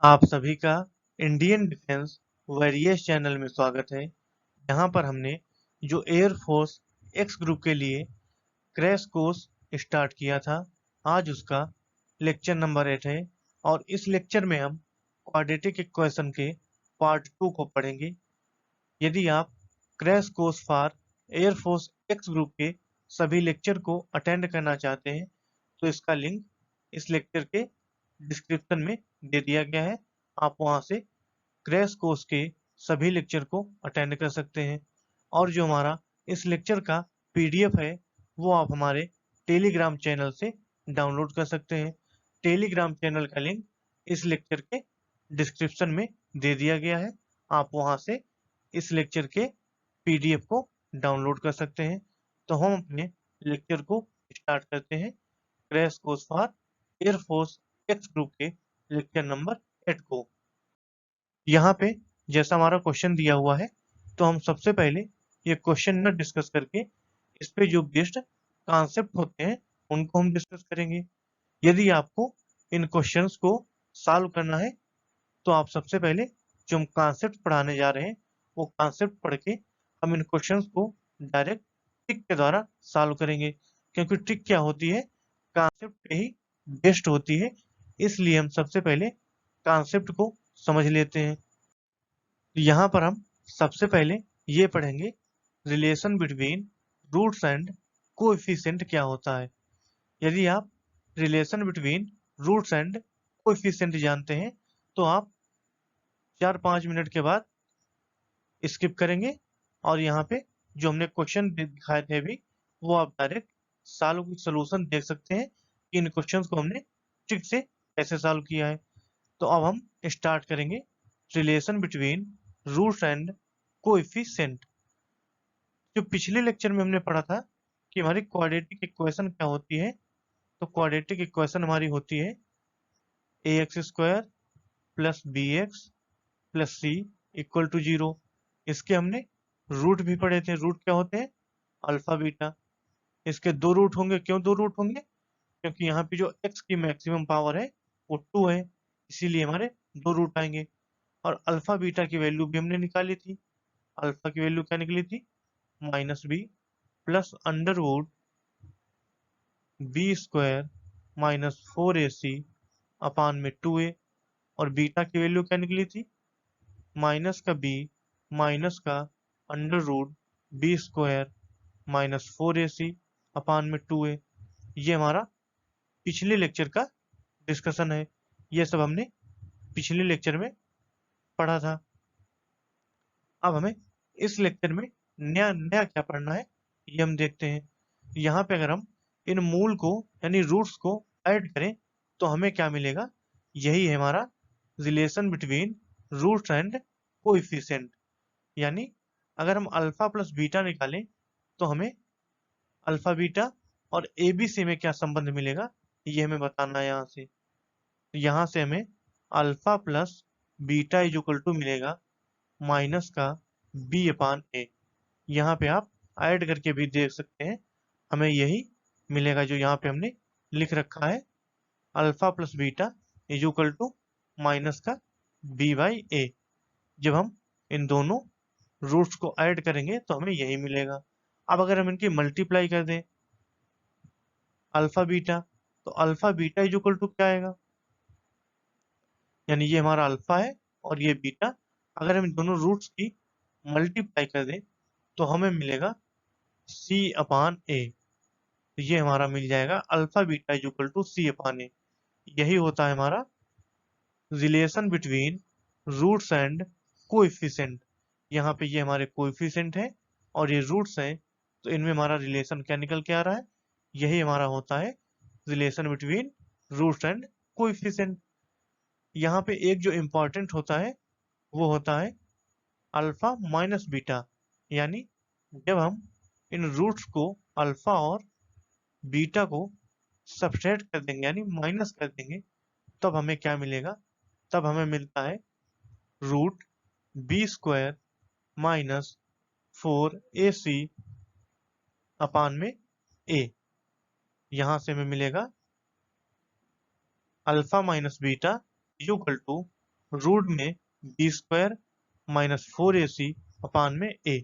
आप सभी का इंडियन डिफेंस वॉरियर्स चैनल में स्वागत है। यहाँ पर हमने जो एयरफोर्स एक्स ग्रुप के लिए क्रैश कोर्स स्टार्ट किया था, आज उसका लेक्चर नंबर 8 है और इस लेक्चर में हम क्वाड्रेटिक इक्वेशन के पार्ट 2 को पढ़ेंगे। यदि आप crash course for air force x group के सभी लेक्चर को अटेंड करना चाहते हैं तो इसका लिंक इस लेक्चर के डिस्क्रिप्शन में दे दिया गया है। आप वहां से क्रैश कोर्स के सभी लेक्चर को अटेंड कर सकते हैं और जो हमारा इस लेक्चर का पीडीएफ है वो आप हमारे टेलीग्राम चैनल से डाउनलोड कर सकते हैं। टेलीग्राम चैनल का लिंक इस लेक्चर के डिस्क्रिप्शन में दे दिया गया है। आप वहां से इस लेक्चर के पीडीएफ को डाउनलोड कर सकते हैं। तो हम अपने लेक्चर को स्टार्ट करते हैं crash course for air force x group के लेक्चर नंबर 8 को। यहाँ पे जैसा हमारा क्वेश्चन दिया हुआ है तो हम सबसे पहले ये क्वेश्चन न डिस्कस करके इस पे जो बेस्ड कॉन्सेप्ट होते हैं उनको हम डिस्कस करेंगे। यदि आपको इन क्वेश्चंस को सॉल्व करना है तो आप सबसे पहले जो हम कॉन्सेप्ट पढ़ाने जा रहे हैं वो कॉन्सेप्ट पढ़ के हम इन क्वेश्चंस को डायरेक्ट ट्रिक के द्वारा सॉल्व करेंगे, क्योंकि ट्रिक क्या होती है, कॉन्सेप्ट पे ही बेस्ड होती है। इसलिए हम सबसे पहले कॉन्सेप्ट को समझ लेते हैं। यहाँ पर हम सबसे पहले ये पढ़ेंगे relation between roots and coefficient क्या होता है। यदि आप relation between roots and coefficient जानते हैं तो आप 4-5 मिनट के बाद स्किप करेंगे और यहाँ पे जो हमने क्वेश्चन दिखाए थे अभी वो आप डायरेक्ट सॉल्व सोल्यूशन देख सकते हैं कि इन क्वेश्चंस को हमने ट्रिक से कैसे सॉल्व किया है। तो अब हम स्टार्ट करेंगे relation between roots and coefficient. जो पिछले लेक्चर में हमने पढ़ा था कि हमारी क्वाड्रेटिक इक्वेशन क्या होती है, तो क्वाड्रेटिक इक्वेशन हमारी होती है ax² plus bx plus c equal to 0। इसके हमने रूट भी पढ़े थे। रूट क्या होते हैं, अल्फा बीटा। इसके दो रूट होंगे। क्यों दो रूट होंगे, क्योंकि यहाँ पे जो x की मैक्सिमम पावर है वो 2 है, इसीलिए हमारे दो रूट आएंगे। और अल्फा बीटा की वैल्यू भी हमने निकाली थी। अल्फा की वैल्यू क्या निकली थी, -b plus under root b² -4ac upon में 2a। और बीटा की वैल्यू क्या निकली थी, माइनस का b माइनस का under root b² -4ac upon में 2a। ये हमारा पिछले लेक्चर का डिस्कशन है। ये सब हमने पिछले लेक्चर में पढ़ा था। अब हमें इस लेक्चर में नया नया क्या पढ़ना है ये हम देखते हैं। यहाँ पे अगर हम इन मूल को यानी रूट्स को ऐड करें तो हमें क्या मिलेगा, यही है हमारा relation between roots and coefficient. यानी अगर हम अल्फा प्लस बीटा निकालें तो हमें अल्फा बीटा और एबीसी में क्या संबंध मिलेगा ये हमें बताना है। यहाँ से हमें alpha plus beta is equal to मिलेगा माइनस का बी अपान ए। यहाँ पे आप ऐड करके भी देख सकते हैं, हमें यही मिलेगा जो यहाँ पे हमने लिख रखा है, alpha plus beta is equal to minus का b/a। जब हम इन दोनों रूट्स को ऐड करेंगे तो हमें यही मिलेगा। अब अगर हम इनकी मल्टीप्लाई कर दें अल्फा बीटा, तो alpha beta is equal to क्या आएगा, यानी ये हमारा अल्फा है और ये बीटा। अगर हम इन दोनों रूट्स की मल्टीप्लाई कर दें तो हमें मिलेगा c/a। ये हमारा मिल जाएगा alpha beta is equal to c/a। यही होता है हमारा relation between roots and coefficient. यहाँ पे ये हमारे कोएफिशिएंट है और ये रूट्स हैं, तो इनमें हमारा रिलेशन क्या निकल के आ रहा है, यही हमारा होता है relation between roots and coefficient. यहाँ पे एक जो इम्पोर्टेंट होता है वो होता है अल्फा माइनस बीटा। यानी जब हम इन रूट्स को अल्फा और बीटा को सब्सट्रैक्ट कर देंगे यानी माइनस कर देंगे तब हमें क्या मिलेगा, तब हमें मिलता है रूट b² -4ac अपान में a। यहां से हमें मिलेगा alpha minus beta equal to root में B square minus 4ac upon में a।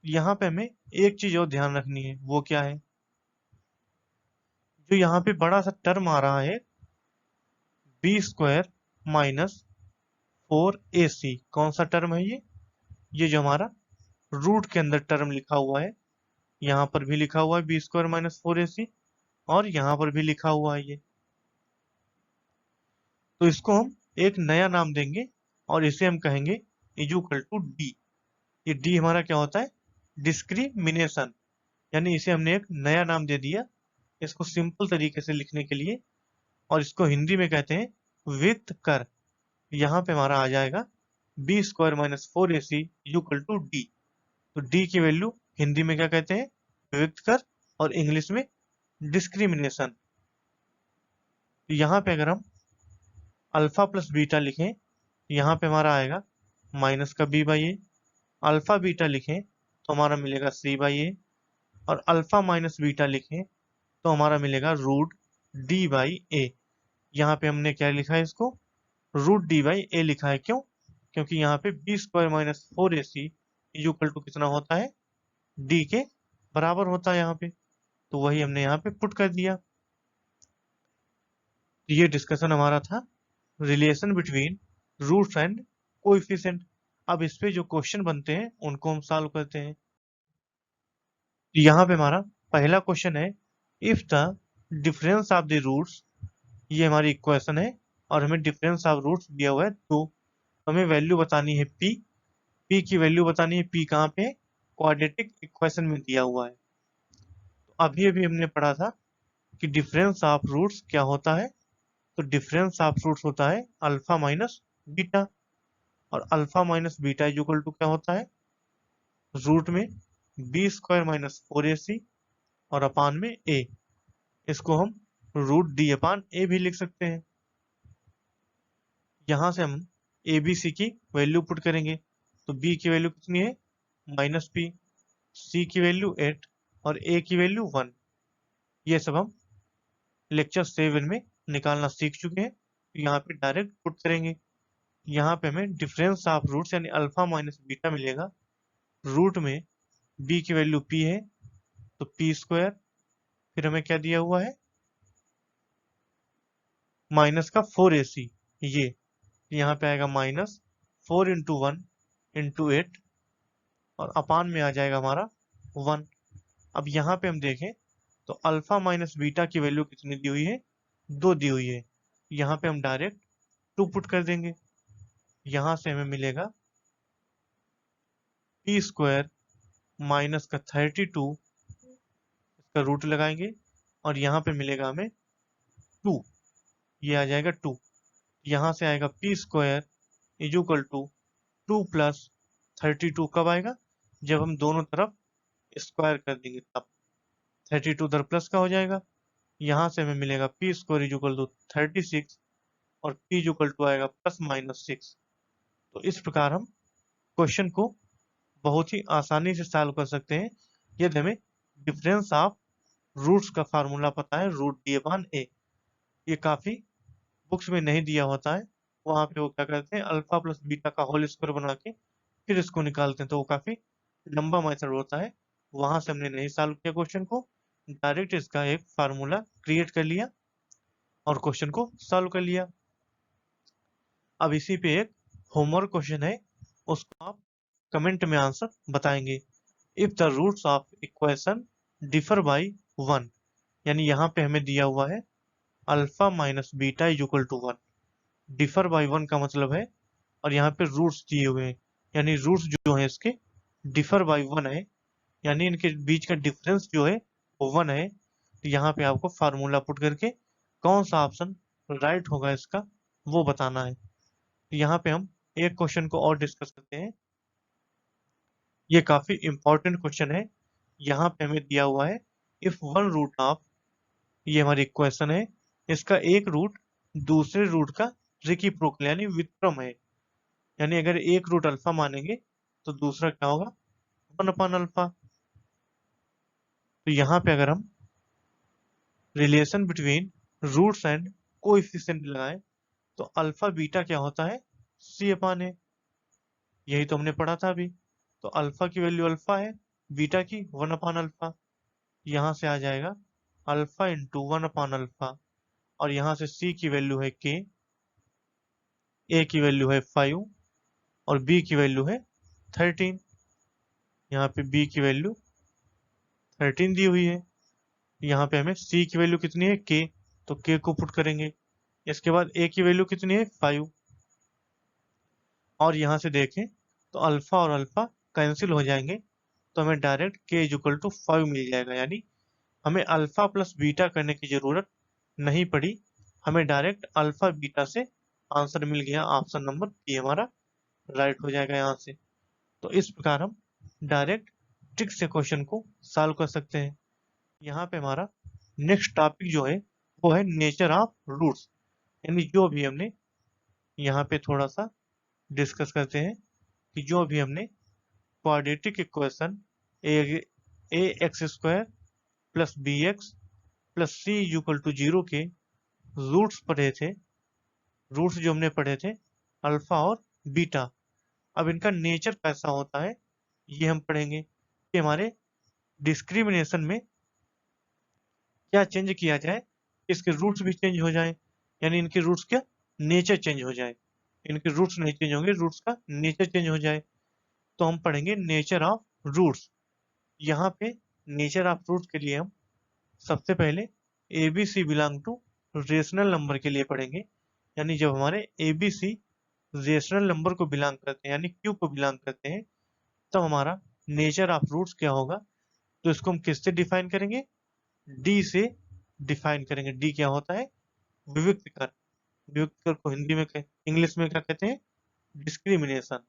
यहाँ पे हमें एक चीज और ध्यान रखनी है, वो क्या है, जो यहाँ पे बड़ा सा टर्म आ रहा है बी स्क्वायर माइनस 4ac, कौन सा टर्म है ये जो हमारा रूट के अंदर टर्म लिखा हुआ है, यहाँ पर भी लिखा हुआ है बी स्क्वायर माइनस 4ac और यहाँ पर भी लिखा हुआ है ये। तो इसको हम एक नया नाम देंगे और इसे हम कहेंगे इक्वल टू डी। ये डी हमारा क्या होता है, डिस्क्रिमिनेशन, यानी इसे हमने एक नया नाम दे दिया इसको सिंपल तरीके से लिखने के लिए, और इसको हिंदी में कहते हैं वित्त कर। यहाँ पे हमारा आ जाएगा B square minus 4ac equal to D. तो डी की वैल्यू हिंदी में क्या कहते हैं, वित्त कर, और इंग्लिश में डिस्क्रिमिनेशन। यहाँ पे अगर हम अल्फा प्लस बीटा लिखें, यहाँ पे हमारा आएगा माइनस का B by A. Alpha beta लिखें तो हमारा मिलेगा सी बाई ए, और अल्फा माइनस बीटा लिखें तो हमारा मिलेगा रूट डी बाई ए। यहाँ पे हमने क्या लिखा है, इसको रूट डी बाई ए लिखा है। क्यों, क्योंकि यहाँ पे B square minus 4ac equal to कितना होता है, डी के बराबर होता है यहाँ पे, तो वही हमने यहाँ पे पुट कर दिया। ये डिस्कशन हमारा था relation between roots and coefficient. अब इस पे जो क्वेश्चन बनते हैं उनको हम सॉल्व करते हैं। यहाँ पे हमारा पहला क्वेश्चन है, if the difference of the roots, ये हमारी इक्वेशन है और हमें डिफरेंस ऑफ रूट्स दिया हुआ है तो हमें वैल्यू बतानी है p। p की वैल्यू बतानी है, p कहाँ पे, क्वाड्रेटिक इक्वेशन में दिया हुआ है। तो अभी अभी हमने पढ़ा था कि डिफरेंस ऑफ रूट्स क्या होता है, तो डिफरेंस ऑफ रूट्स होता है अल्फा माइनस बीटा, और alpha minus beta equal to क्या होता है, रूट में बी स्क्वायर माइनस 4ac और अपान में a। इसको हम रूट डी अपान ए भी लिख सकते हैं। यहां से हम ए बी सी की वैल्यू पुट करेंगे, तो b की वैल्यू कितनी है, माइनस p, c की वैल्यू 8 और a की वैल्यू 1। ये सब हम लेक्चर 7 में निकालना सीख चुके हैं, तो यहाँ पे डायरेक्ट पुट करेंगे। यहाँ पे हमें डिफरेंस ऑफ रूट्स यानी अल्फा माइनस बीटा मिलेगा, रूट में b की वैल्यू p है तो p स्क्वायर, फिर हमें क्या दिया हुआ है, माइनस का 4ac, ये यहाँ पे आएगा माइनस 4 इंटू 1 इंटू 8 और अपान में आ जाएगा हमारा 1। अब यहाँ पे हम देखें तो अल्फा माइनस बीटा की वैल्यू कितनी दी हुई है, 2 दी हुई है। यहाँ पे हम डायरेक्ट 2 पुट कर देंगे, यहाँ से हमें मिलेगा p स्क्वायर माइनस का 32, इसका रूट लगाएंगे और यहाँ पे मिलेगा हमें 2, ये आ जाएगा 2। यहाँ से आएगा p square equal to 2 plus 32 कब आएगा, जब हम दोनों तरफ स्क्वायर कर देंगे तब 32 उधर प्लस का हो जाएगा। यहाँ से हमें मिलेगा p स्क्वायर इक्वल टू 36 और p इक्वल टू आएगा प्लस माइनस 6। तो इस प्रकार हम क्वेश्चन को बहुत ही आसानी से सॉल्व कर सकते हैं यदि हमें डिफरेंस ऑफ रूट्स का फार्मूला पता है, रूट डी अपान ए। ये काफी बुक्स में नहीं दिया होता है, वहां पे वो क्या करते हैं अल्फा प्लस बीटा का होल स्क्वायर बना के फिर इसको निकालते हैं, तो वो काफी लंबा मेथड होता है। वहां से हमने नहीं सॉल्व किया क्वेश्चन को, डायरेक्ट इसका एक फार्मूला क्रिएट कर लिया और क्वेश्चन को सॉल्व कर लिया। अब इसी पे एक होमवर्क क्वेश्चन है, उसको आप कमेंट में आंसर बताएंगे। If the roots of equation differ by 1, यानी यहाँ पे हमें दिया हुआ है alpha minus beta equal to 1, differ by 1 का मतलब है, और यहाँ पे रूट्स दिए हुए हैं, यानी रूट्स जो है इसके डिफर बाई 1 है, यानी इनके बीच का डिफरेंस जो है वो 1 है। तो यहाँ पे आपको फार्मूला पुट करके कौन सा ऑप्शन राइट होगा इसका वो बताना है। तो यहाँ पे हम एक क्वेश्चन को और डिस्कस करते हैं, ये काफी इंपॉर्टेंट क्वेश्चन है। यहाँ पे हमें दिया हुआ है इफ वन रूट ऑफ, ये हमारी इक्वेशन है, इसका एक रूट दूसरे रूट का रेसिप्रोकल यानी व्युत्क्रम है, यानी अगर एक रूट अल्फा मानेंगे तो दूसरा क्या होगा 1 अपॉन अल्फा। तो यहाँ पे अगर हम relation between roots and coefficient लगाएं तो अल्फा बीटा क्या होता है, सी अपान ए। यही तो हमने पढ़ा था अभी। तो अल्फा की वैल्यू अल्फा है, बीटा की 1/अल्फा। यहाँ से आ जाएगा अल्फा इंटू 1/अल्फा। और यहाँ से सी की वैल्यू है के, ए की वैल्यू है 5 और बी की वैल्यू है 13। यहाँ पे बी की वैल्यू 13 दी हुई है। यहाँ पे हमें सी की वैल्यू कितनी है, के, तो के को पुट करेंगे। इसके बाद ए की वैल्यू कितनी है, 5। और यहाँ से देखें तो अल्फा और अल्फा कैंसिल हो जाएंगे, तो हमें डायरेक्ट के इज इक्वल टू 5 मिल जाएगा। यानी हमें अल्फा प्लस बीटा करने की जरूरत नहीं पड़ी, हमें डायरेक्ट अल्फा बीटा से आंसर मिल गया। ऑप्शन नंबर बी हमारा राइट हो जाएगा यहाँ से। तो इस प्रकार हम डायरेक्ट ट्रिक से क्वेश्चन को सॉल्व कर सकते हैं। यहाँ पे हमारा नेक्स्ट टॉपिक जो है वो है नेचर ऑफ रूट्स। यानी जो भी हमने यहाँ पे थोड़ा सा डिस्कस करते हैं कि जो भी हमने quadratic equation A X square plus B X plus C equal to 0 के रूट्स पढ़े थे, रूट्स जो हमने पढ़े थे अल्फा और बीटा। अब इनका नेचर कैसा होता है ये हम पढ़ेंगे कि हमारे डिस्क्रिमिनेशन में क्या चेंज किया जाए, इसके रूट्स भी चेंज हो जाए। यानी इनके रूट्स क्या, नेचर चेंज हो जाए। इनके रूट्स नहीं चेंज होंगे, रूट्स का नेचर चेंज हो जाए। तो हम पढ़ेंगे नेचर ऑफ रूट्स। यहाँ पे नेचर ऑफ रूट्स के लिए हम सबसे पहले A B C belong to rational number के लिए पढ़ेंगे। यानी जब हमारे A B C rational number को बिलोंग करते हैं, यानी क्यू को बिलोंग करते हैं, तब हमारा नेचर ऑफ रूट्स क्या होगा। तो इसको हम किससे डिफाइन करेंगे, डी से डिफाइन करेंगे। डी क्या होता है, विविक्त कर। विविक्त कर को हिंदी में इंग्लिश में क्या कहते हैं, डिस्क्रिमिनेशन।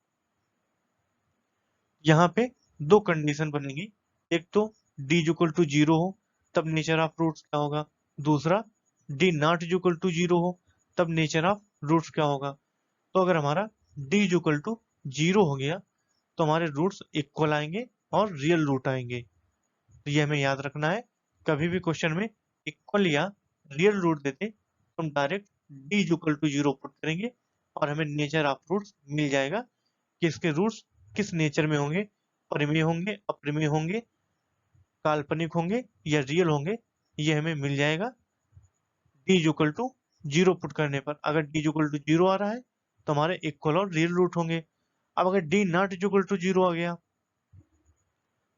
यहाँ पे दो कंडीशन बनेगी, एक तो डी इक्वल टू 0 हो तब नेचर ऑफ रूट्स क्या होगा, दूसरा डी नॉट इक्वल टू 0 हो तब नेचर ऑफ रूट्स क्या होगा। तो अगर हमारा डी इक्वल टू 0 हो गया तो हमारे रूट्स इक्वल आएंगे और रियल रूट आएंगे। तो ये हमें याद रखना है, कभी भी क्वेश्चन में इक्वल या रियल रूट देते तो हम direct D equal to 0 put करेंगे और हमें नेचर ऑफ रूट्स मिल जाएगा कि इसके रूट्स किस नेचर में होंगे, परिमेय होंगे, अप्रमेय होंगे, काल्पनिक होंगे या रियल होंगे, ये हमें मिल जाएगा डी इक्वल टू 0 पुट करने पर। अगर डी इक्वल टू 0 आ रहा है तो हमारे इक्वल और रियल रूट होंगे। अब अगर डी नॉट इक्वल टू 0 आ गया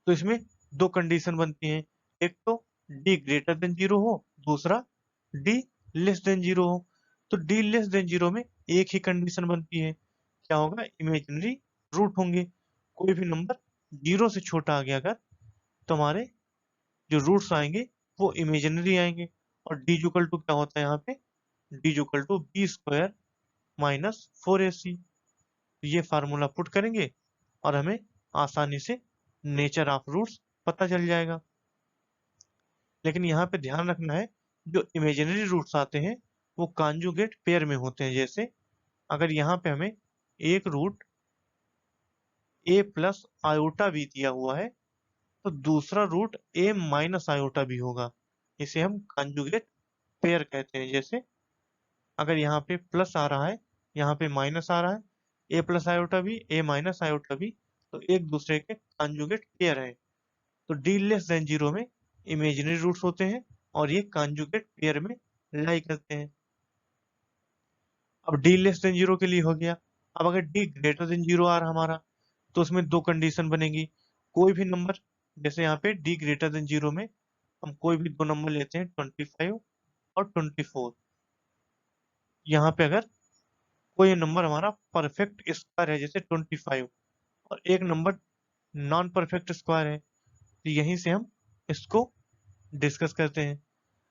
तो इसमें दो कंडीशन बनती हैं, एक तो डी ग्रेटर देन 0 हो, दूसरा डी लेस देन 0 हो। तो डी लेस देन 0 में एक ही कंडीशन बनती है, क्या होगा, इमेजिनरी रूट होंगे। कोई भी नंबर 0 से छोटा आ गया अगर तो हमारे जो रूट्स आएंगे वो इमेजिनरी आएंगे। और डी इक्वल टू क्या होता है यहाँ पे, D equal to B square minus 4ac। ये फार्मूला पुट करेंगे और हमें आसानी से नेचर ऑफ रूट्स पता चल जाएगा। लेकिन यहाँ पे ध्यान रखना है, जो इमेजिनरी रूट्स आते हैं वो कॉन्जुगेट पेयर में होते हैं। जैसे अगर यहाँ पे हमें एक रूट ए प्लस आयोटा भी दिया हुआ है तो दूसरा रूट ए माइनस आयोटा भी होगा, इसे हम कॉन्जुगेट पेयर कहते हैं। जैसे अगर यहाँ पे प्लस आ रहा है, यहाँ पे माइनस आ रहा है, ए प्लस आयोटा भी ए माइनस आयोटा भी, तो एक दूसरे के कॉन्जुगेट पेयर है। तो डी लेस देन 0 में इमेजिनरी रूट्स होते हैं और ये कॉन्जुगेट पेयर में लाई करते हैं। अब डी लेस देन 0 के लिए हो गया। अब अगर डी ग्रेटर देन 0 आ रहा हमारा तो उसमें दो कंडीशन बनेगी। कोई भी नंबर, जैसे यहाँ पे डी ग्रेटर देन 0 में हम कोई भी दो नंबर लेते हैं 25 और 24। यहाँ पे अगर कोई नंबर हमारा परफेक्ट स्क्वायर है जैसे 25 और एक नंबर नॉन परफेक्ट स्क्वायर है, तो यहीं से हम इसको डिस्कस करते हैं।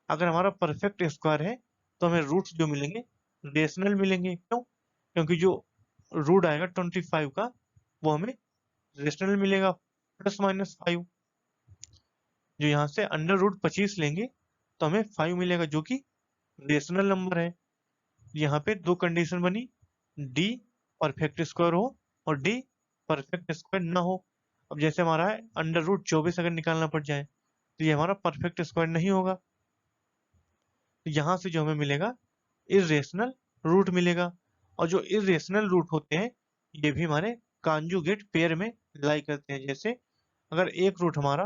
अगर हमारा परफेक्ट स्क्वायर है तो हमें रूट्स जो मिलेंगे रेशनल मिलेंगे। क्यों, क्योंकि जो रूट आएगा 25 का वो हमें रेशनल मिलेगा +-5। जो यहाँ से अंडर रूट 25 लेंगे तो हमें 5 मिलेगा जो कि रेशनल नंबर है। यहाँ पे दो कंडीशन बनी, डी परफेक्ट स्क्वायर हो और डी परफेक्ट स्क्वायर ना हो। अब जैसे हमारा है अंडर रूट 24 अगर निकालना पड़ जाए तो ये हमारा परफेक्ट स्क्वायर नहीं होगा। तो यहाँ से जो हमें मिलेगा इरेशनल रूट मिलेगा। और जो इरेशनल रूट होते हैं ये भी हमारे कॉन्जुगेट पेयर में लाई करते हैं। जैसे अगर एक रूट हमारा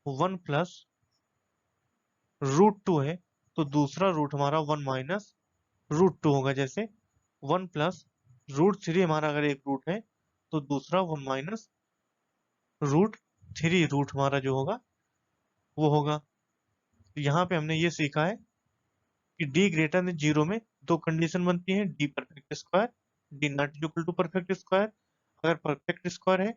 1+√2 है तो दूसरा रूट हमारा 1-√2 होगा। जैसे 1+√3 हमारा अगर एक रूट है तो दूसरा 1-√3 रूट हमारा जो होगा वो होगा। तो यहाँ पे हमने ये सीखा है कि डी ग्रेटर देन जीरो में दो कंडीशन बनती है, D perfect square, D not equal to perfect square. अगर परफेक्ट स्क्वायर है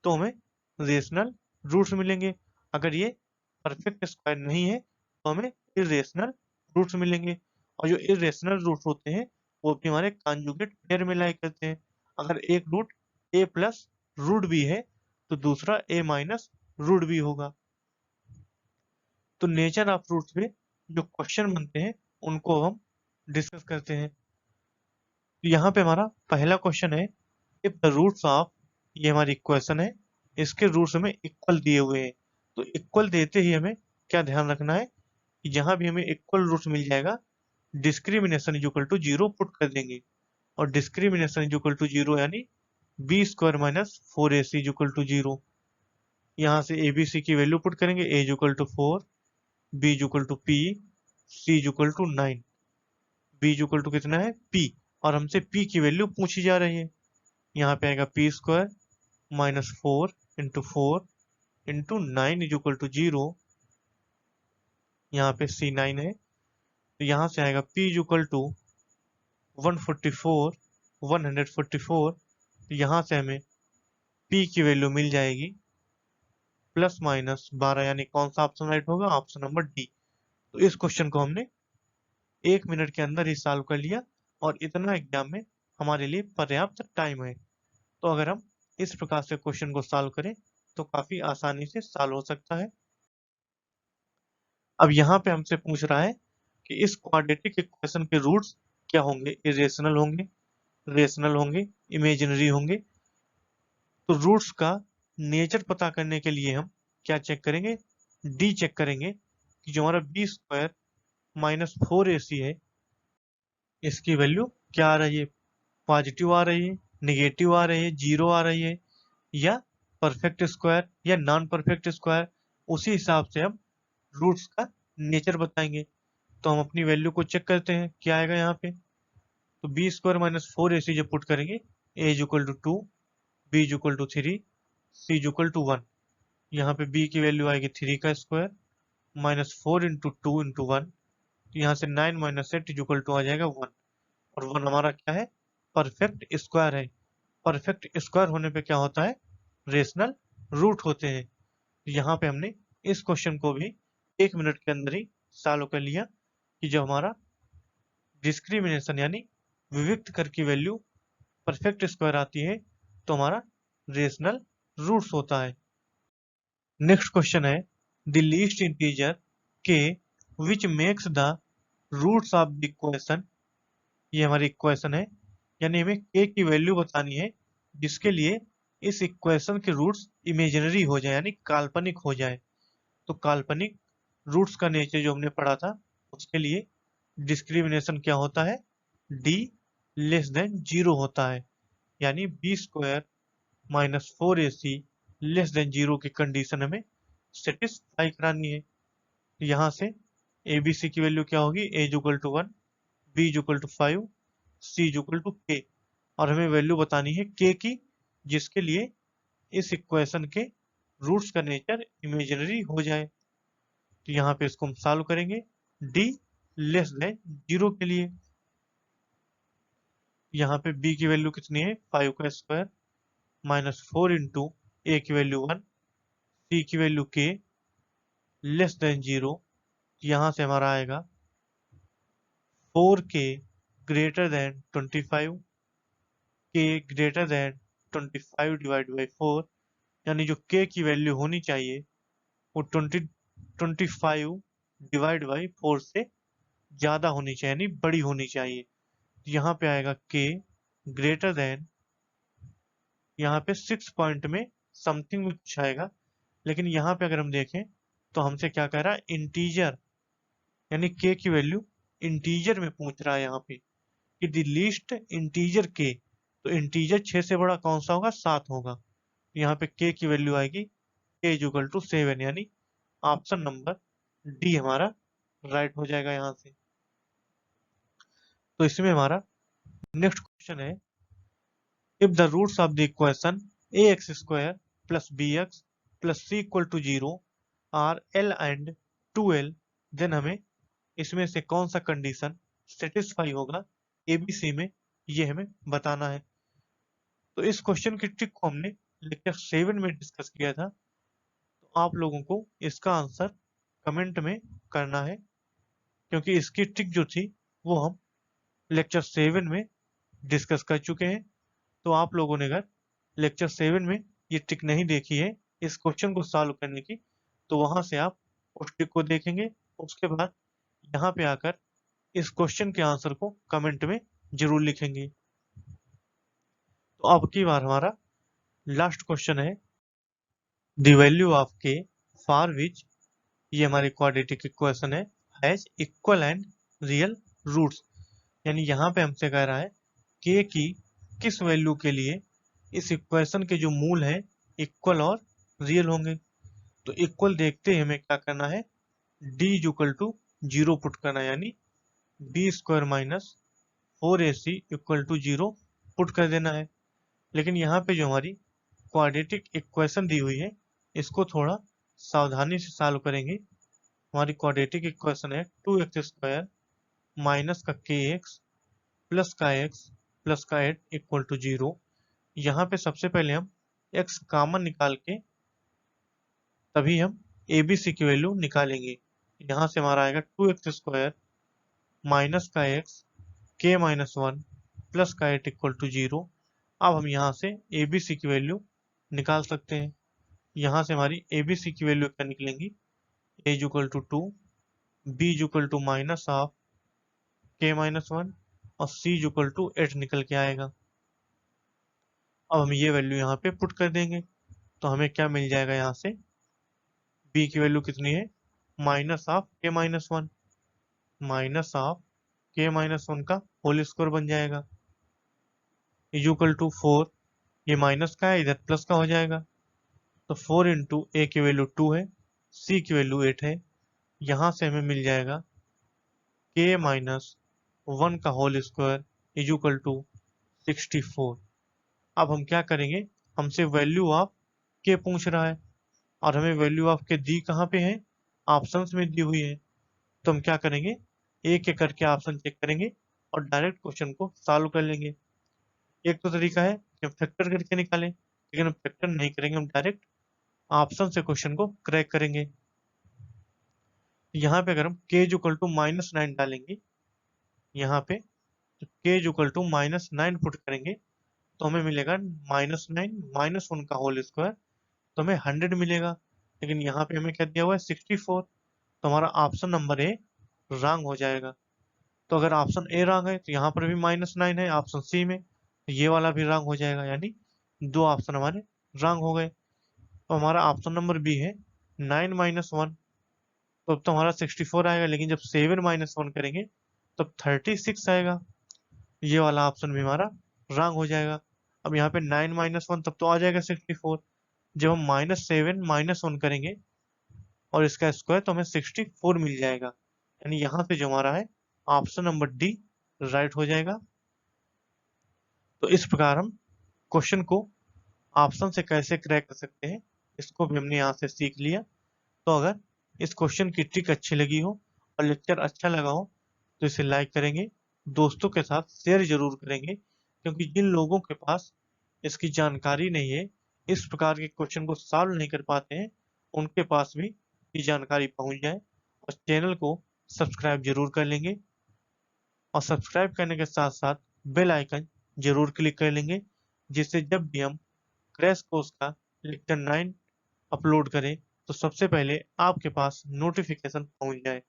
तो हमें रेशनल रूट्स मिलेंगे, अगर ये परफेक्ट स्क्वायर नहीं है तो हमें इरेशनल रूट्स मिलेंगे। और जो इरेशनल रूट्स होते हैं वो भी हमारे कॉन्जुगेट पेयर में लाई करते हैं। अगर एक रूट ए प्लस रूट बी है तो दूसरा ए माइनस रूट बी होगा। तो नेचर ऑफ रूट्स में जो क्वेश्चन बनते हैं उनको हम डिस्कस करते हैं। तो यहाँ पे हमारा पहला क्वेश्चन है, इफ द रूट्स ऑफ, ये हमारी इक्वेशन है, इसके रूट्स हमें इक्वल दिए हुए हैं। तो इक्वल देते ही हमें क्या ध्यान रखना है कि जहां भी हमें इक्वल रूट्स मिल जाएगा discrimination is equal to zero put कर देंगे। और discrimination is equal to zero यानी B square minus 4ac is equal to zero. यहाँ से ए बी सी की वैल्यू पुट करेंगे, A is equal to 4, B is equal to P, C is equal to 9। B is equal to कितना है P, और हमसे P की value पूछी जा रही है। यहाँ पे आएगा P square minus 4 into 9 is equal to zero. यहाँ पे सी 9 है तो यहाँ से आएगा पी इज इक्वल टू 144 तो यहाँ से हमें पी की वैल्यू मिल जाएगी +-12, यानी कौन सा ऑप्शन राइट होगा, ऑप्शन नंबर डी। तो इस क्वेश्चन को हमने 1 मिनट के अंदर ही सॉल्व कर लिया और इतना एग्जाम में हमारे लिए पर्याप्त टाइम है। तो अगर हम इस प्रकार से क्वेश्चन को सॉल्व करें तो काफी आसानी से सॉल्व हो सकता है। अब यहाँ पे हमसे पूछ रहा है कि इस क्वाड्रेटिक इक्वेशन के रूट्स क्या होंगे, इरेशनल होंगे, रेशनल होंगे, इमेजिनरी होंगे। तो रूट्स का नेचर पता करने के लिए हम क्या चेक करेंगे, डी चेक करेंगे कि जो हमारा बी स्क्वायर माइनस 4ac है इसकी वैल्यू क्या आ रही है, पॉजिटिव आ रही है, निगेटिव आ रही है, जीरो आ रही है, या परफेक्ट स्क्वायर या नॉन परफेक्ट स्क्वायर। उसी हिसाब से हम रूट्स का नेचर बताएंगे। तो हम अपनी वैल्यू को चेक करते हैं क्या आएगा यहाँ पे। तो बी स्क्वायर माइनस 4ac जब पुट करेंगे, A is equal to 2, B is equal to 3, C is equal to 1। यहाँ पे b की वैल्यू आएगी 3 का स्क्वायर माइनस 4 इंटू 2 इंटू 1। तो यहाँ से 9 माइनस 8 इज इक्वल टू आ जाएगा 1। और 1 हमारा क्या है, परफेक्ट स्क्वायर है। परफेक्ट स्क्वायर होने पे क्या होता है, रेशनल रूट होते हैं। यहाँ पे हमने इस क्वेश्चन को भी 1 मिनट के अंदर ही सॉल्व कर लिया कि जब हमारा डिस्क्रिमिनेशन यानी विविक्त कर की वैल्यू परफेक्ट स्क्वायर आती है तो हमारा रेशनल रूट्स होता है। नेक्स्ट क्वेश्चन है, the least integer K which makes the roots of the equation. ये हमारी इक्वेशन है, यानी हमें के की वैल्यू बतानी है जिसके लिए इस इक्वेशन के रूट्स इमेजिनरी हो जाए यानी काल्पनिक हो जाए। तो काल्पनिक रूट्स का नेचर जो हमने पढ़ा था उसके लिए डिस्क्रिमिनेशन क्या होता है, डी लेस देन जीरो होता है, यानी B square minus 4ac less than zero की कंडीशन हमें सेटिस्फाई करानी है। तो यहाँ से ए बी सी की वैल्यू क्या होगी, A is equal to 1, B is equal to 5, C is equal to K. और हमें वैल्यू बतानी है के की जिसके लिए इस इक्वेशन के रूट्स का नेचर इमेजिनरी हो जाए। तो यहाँ पे इसको हम सॉल्व करेंगे डी लेस देन जीरो के लिए। यहाँ पे b की वैल्यू कितनी है, 5 का स्क्वायर माइनस 4 इंटू ए की वैल्यू 1, सी की वैल्यू के लेस देन जीरो। यहाँ से हमारा आएगा 4k ग्रेटर देन 25, के ग्रेटर देन 25 डिवाइड बाई 4, यानी जो k की वैल्यू होनी चाहिए वो 25 डिवाइड बाई 4 से ज्यादा होनी चाहिए यानी बड़ी होनी चाहिए। यहाँ पे आएगा k ग्रेटर देन, यहाँ पे 6 पॉइंट में समथिंग में कुछ आएगा, लेकिन यहाँ पे अगर हम देखें तो हमसे क्या कह रहा है, इंटीजर, यानी k की वैल्यू इंटीजर में पूछ रहा है यहाँ पे। कि द लीस्ट इंटीजर के, तो इंटीजर 6 से बड़ा कौन सा होगा, 7 होगा। यहाँ पे k की वैल्यू आएगी k इज इक्वल टू 7, यानी ऑप्शन नंबर डी हमारा राइट हो जाएगा यहाँ से। तो इसमें हमारा नेक्स्ट क्वेश्चन है, if the roots of the equation ax square plus bx plus c equal to 0 are l and 2l, then हमें इसमें से कौन सा कंडीशन सेटिस्फाई होगा एबीसी में, ये हमें बताना है। तो इस क्वेश्चन की ट्रिक को हमने लेक्चर 7 में डिस्कस किया था, तो आप लोगों को इसका आंसर कमेंट में करना है, क्योंकि इसकी ट्रिक जो थी वो हम लेक्चर 7 में डिस्कस कर चुके हैं। तो आप लोगों ने अगर लेक्चर 7 में ये ट्रिक नहीं देखी है इस क्वेश्चन को सॉल्व करने की, तो वहां से आप उस ट्रिक को देखेंगे, उसके बाद यहाँ पे आकर इस क्वेश्चन के आंसर को कमेंट में जरूर लिखेंगे। तो अब की बार हमारा लास्ट क्वेश्चन है, the value of K for which, ये हमारी क्वाड्रेटिक इक्वेशन है, has equal and real roots, यानी यहाँ पे हमसे कह रहा है के की किस वैल्यू के लिए इस इक्वेशन के जो मूल है इक्वल और रियल होंगे। तो इक्वल देखते ही हमें क्या करना है, डी इक्वल टू 0 पुट करना है, यानी B square minus 4ac equal to 0 put कर देना है। लेकिन यहाँ पे जो हमारी क्वाड्रेटिक इक्वेशन दी हुई है इसको थोड़ा सावधानी से सॉल्व करेंगे। हमारी क्वाड्रेटिक इक्वेशन है 2x स्क्वायर माइनस का kx प्लस का x प्लस का 8 इक्वल टू 0। यहाँ पे सबसे पहले हम x कॉमन निकाल के तभी हम ABC की वैल्यू निकालेंगे। यहाँ से हमारा आएगा 2x स्क्वायर माइनस का x k माइनस 1 प्लस का 8 इक्वल टू 0। अब हम यहाँ से ABC की वैल्यू निकाल सकते हैं। यहाँ से हमारी ABC की वैल्यू क्या निकलेंगी, a equal to 2, b equal to minus of k minus 1 और c इक्वल टू 8 निकल के आएगा। अब हम ये वैल्यू यहाँ पे पुट कर देंगे, तो हमें क्या मिल जाएगा, यहाँ से b की वैल्यू कितनी है, minus of k minus 1, minus of k minus 1 का होल स्क्वायर बन जाएगा, इक्वल टू 4, ये माइनस का है इधर प्लस का हो जाएगा, तो 4 इंटू ए की वैल्यू 2 है, c की वैल्यू 8 है, यहाँ से हमें मिल जाएगा k माइनस 1 का होल स्क्वायर इक्वल टू 64। अब हम क्या करेंगे, हमसे वैल्यू ऑफ के पूछ रहा है और हमें वैल्यू ऑफ के दी कहाँ पे है, ऑप्शंस में दी हुई है। तो हम क्या करेंगे, एक एक करके ऑप्शन चेक करेंगे और डायरेक्ट क्वेश्चन को सॉल्व कर लेंगे। एक तो तरीका है कि हम फैक्टर करके निकालें, लेकिन हम फैक्टर नहीं करेंगे, हम डायरेक्ट ऑप्शन से क्वेश्चन को क्रैक करेंगे। यहाँ पे अगर हम के इक्वल टू माइनस 9 डालेंगे, यहाँ पे के इक्वल टू माइनस 9 पुट करेंगे, तो हमें मिलेगा माइनस 9 माइनस 1 का होल स्क्वायर, तो हमें 100 मिलेगा। लेकिन यहाँ पे हमें क्या दिया हुआ है, 64, तो हमारा ऑप्शन नंबर ए रॉन्ग हो जाएगा। तो अगर ऑप्शन ए रॉन्ग है तो यहाँ पर भी -9 है ऑप्शन सी में, तो ये वाला भी रॉन्ग हो जाएगा, यानी दो ऑप्शन हमारे रॉन्ग हो गए। तो हमारा ऑप्शन नंबर बी है 9 माइनस 1, तो अब तो हमारा 64 आएगा, लेकिन जब 7 माइनस 1 करेंगे तब 36 आएगा, ये वाला ऑप्शन भी हमारा रॉन्ग हो जाएगा। अब यहाँ पे 9 माइनस 1 तब तो आ जाएगा 64, जब हम -7 माइनस 1 करेंगे और इसका स्क्वायर तो हमें 64 मिल जाएगा, यानी यहाँ पे जो हमारा है ऑप्शन नंबर डी राइट हो जाएगा। तो इस प्रकार हम क्वेश्चन को ऑप्शन से कैसे क्रैक कर सकते हैं इसको भी हमने यहाँ से सीख लिया। तो अगर इस क्वेश्चन की ट्रिक अच्छी लगी हो और लेक्चर अच्छा लगा हो तो इसे लाइक करेंगे, दोस्तों के साथ शेयर जरूर करेंगे, क्योंकि जिन लोगों के पास इसकी जानकारी नहीं है, इस प्रकार के क्वेश्चन को सॉल्व नहीं कर पाते हैं, उनके पास भी ये जानकारी पहुंच जाए। और चैनल को सब्सक्राइब जरूर कर लेंगे और सब्सक्राइब करने के साथ साथ बेल आइकन जरूर क्लिक कर लेंगे, जिससे जब भी हम क्रैश कोर्स का लेक्चर 9 अपलोड करें तो सबसे पहले आपके पास नोटिफिकेशन पहुंच जाए।